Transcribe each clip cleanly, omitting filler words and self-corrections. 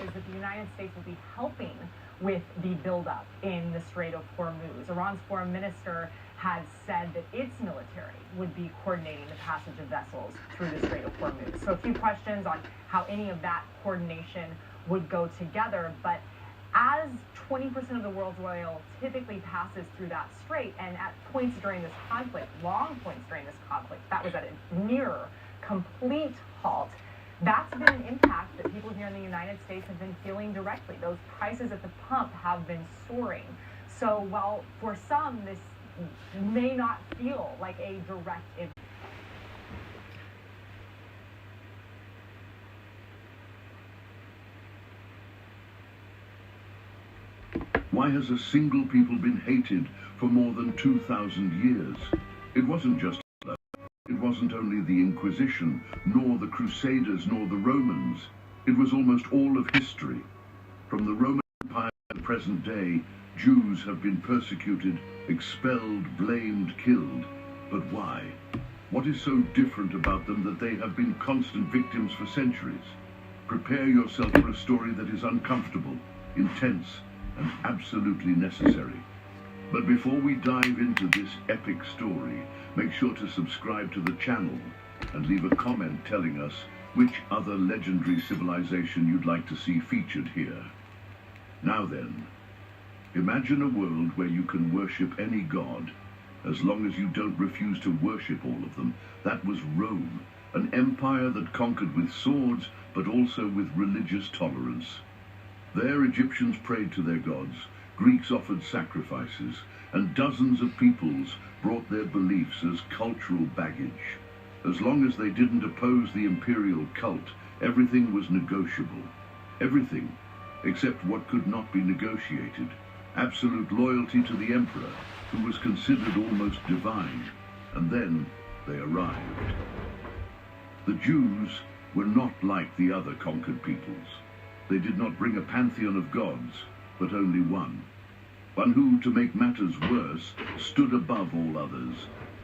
is that the United States will be helping with the buildup in the Strait of Hormuz. Iran's foreign minister has said that its military would be coordinating the passage of vessels through the Strait of Hormuz. So a few questions on how any of that coordination would go together. But as 20% of the world's oil typically passes through that strait, and at points during this conflict, long points during this conflict, that was at a near complete halt, that's been an impact that people here in the United States have been feeling directly. Those prices at the pump have been soaring. So while for some this may not feel like a direct impact, why has a single people been hated for more than 2,000 years? It wasn't just Hitler. It wasn't only the Inquisition, nor the Crusaders, nor the Romans. It was almost all of history. From the Roman Empire to the present day, Jews have been persecuted, expelled, blamed, killed. But why? What is so different about them that they have been constant victims for centuries? Prepare yourself for a story that is uncomfortable, intense, and absolutely necessary. But before we dive into this epic story, make sure to subscribe to the channel and leave a comment telling us which other legendary civilization you'd like to see featured here. Now then, imagine a world where you can worship any god, as long as you don't refuse to worship all of them. That was Rome, an empire that conquered with swords, but also with religious tolerance. There Egyptians prayed to their gods, Greeks offered sacrifices, and dozens of peoples brought their beliefs as cultural baggage. As long as they didn't oppose the imperial cult, everything was negotiable. Everything, except what could not be negotiated. Absolute loyalty to the emperor, who was considered almost divine. And then they arrived. The Jews were not like the other conquered peoples. They did not bring a pantheon of gods, but only one. One who, to make matters worse, stood above all others.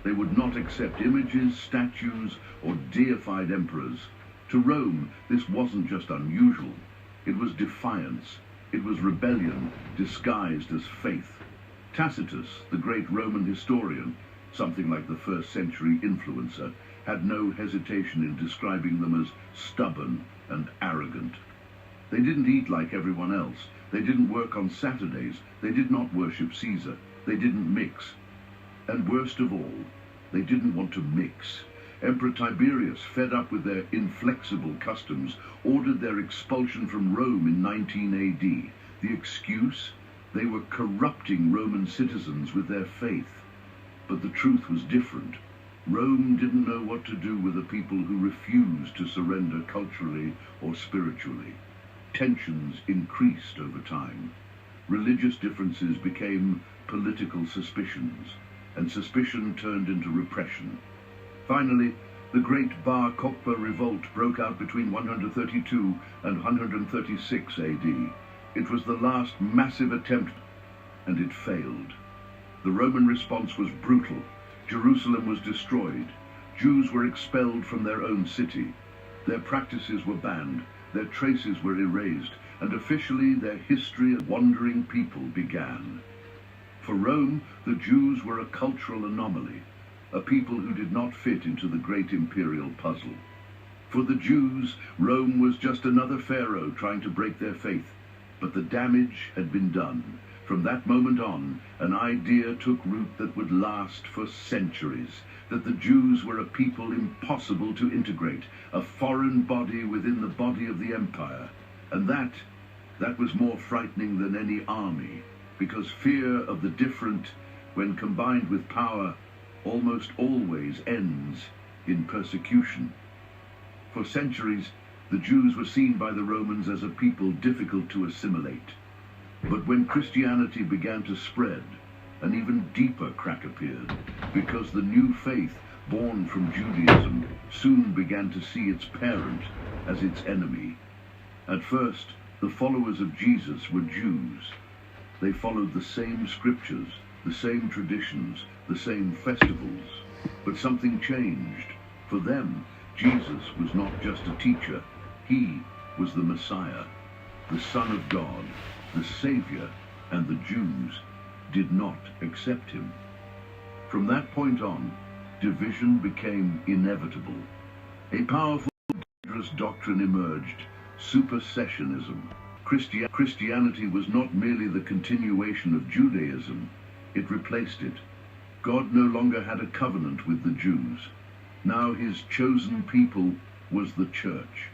They would not accept images, statues, or deified emperors. To Rome, this wasn't just unusual. It was defiance. It was rebellion disguised as faith. Tacitus, the great Roman historian, something like the first century influencer, had no hesitation in describing them as stubborn and arrogant. They didn't eat like everyone else. They didn't work on Saturdays. They did not worship Caesar. They didn't mix. And worst of all, they didn't want to mix. Emperor Tiberius, fed up with their inflexible customs, ordered their expulsion from Rome in 19 AD. The excuse? They were corrupting Roman citizens with their faith. But the truth was different. Rome didn't know what to do with a people who refused to surrender culturally or spiritually. Tensions increased over time. Religious differences became political suspicions, and suspicion turned into repression. Finally, the Great Bar Kokhba revolt broke out between 132 and 136 AD. It was the last massive attempt, and it failed. The Roman response was brutal. Jerusalem was destroyed. Jews were expelled from their own city. Their practices were banned. Their traces were erased, and officially their history of wandering people began. For Rome, the Jews were a cultural anomaly, a people who did not fit into the great imperial puzzle. For the Jews, Rome was just another pharaoh trying to break their faith, but the damage had been done. From that moment on, an idea took root that would last for centuries, that the Jews were a people impossible to integrate, a foreign body within the body of the empire. And that was more frightening than any army, because fear of the different, when combined with power, almost always ends in persecution. For centuries, the Jews were seen by the Romans as a people difficult to assimilate. But when Christianity began to spread, an even deeper crack appeared, because the new faith born from Judaism soon began to see its parent as its enemy. At first, the followers of Jesus were Jews. They followed the same scriptures, the same traditions, the same festivals. But something changed. For them, Jesus was not just a teacher. He was the Messiah. the Son of God, the Savior, and the Jews did not accept him. From that point on, division became inevitable. A powerful, dangerous doctrine emerged: supersessionism. Christianity was not merely the continuation of Judaism, it replaced it. God no longer had a covenant with the Jews. Now his chosen people was the church.